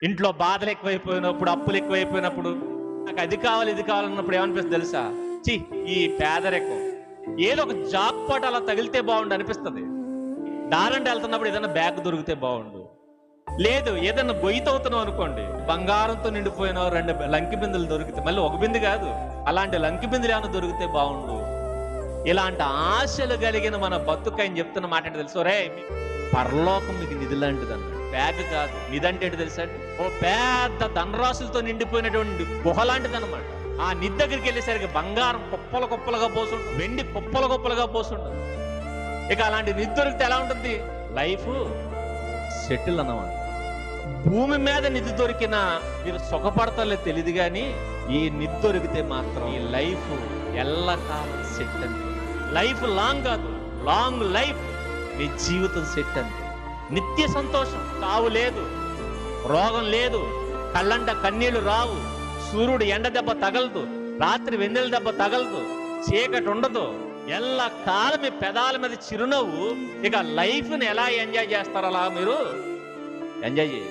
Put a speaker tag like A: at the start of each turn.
A: ఇంట్లో బాధలు ఎక్కువైపోయినప్పుడు, అప్పులు ఎక్కువైపోయినప్పుడు, నాకు అది కావాలి ఇది కావాలన్నప్పుడు ఏమనిపిస్తుంది తెలుసా? చి ఈ పేదరికం, ఏదో ఒక జాబ్ పాట అలా తగిలితే బాగుండు అనిపిస్తుంది. దారంటే వెళ్తున్నప్పుడు ఏదైనా బ్యాగ్ దొరికితే బాగుండు, లేదు ఏదైనా గొయ్యి తవ్వుతున్నావు అనుకోండి, బంగారంతో నిండిపోయిన 2 లంకి బిందులు దొరికితే, మళ్ళీ ఒక బిందు కాదు, అలాంటి లంకి బిందులు ఏమైనా దొరికితే బాగుండు. ఇలాంటి ఆశలు కలిగిన మన బతుకని చెప్తున్న మాట ఏంటి తెలుసు? రే పరలోకం మీకు నిధి లాంటిది అన్నాడు. బ్యాగ్ కాదు, నిధి అంటే ఏంటి తెలుసా? ఓ పెద్ద ధనరాశులతో నిండిపోయినటువంటి గుహ లాంటిది అనమాట. ఆ నిధి దగ్గరికి వెళ్ళేసరికి బంగారం కుప్పల కుప్పలుగా పోసుంటుంది, వెండి కుప్పల కుప్పలుగా పోసుంటుంది. ఇక అలాంటి నిధి దొరికితే ఎలా ఉంటుంది? లైఫ్ సెటిల్ అన్నమాట. భూమి మీద నిధి దొరికినా మీరు సుఖపడతారో తెలియదు, కానీ ఈ నిధి దొరికితే మాత్రం ఈ లైఫ్ ఎల్లకాలం సెట్ అంతే. లైఫ్ లాంగ్ కాదు, లాంగ్ లైఫ్. మీ జీవితం సెట్ అంతే. నిత్య సంతోషం, చావు లేదు, రోగం లేదు, కళ్ళంట కన్నీళ్లు రావు, సూర్యుడు ఎండ దెబ్బ తగలదు, రాత్రి వెన్నెల దెబ్బ తగలదు, చీకటి ఉండదు, ఎల్ల కాలం మీ పెదాల మీద చిరునవ్వు. ఇక లైఫ్ని ఎలా ఎంజాయ్ చేస్తారో అలా మీరు ఎంజాయ్ చేయండి.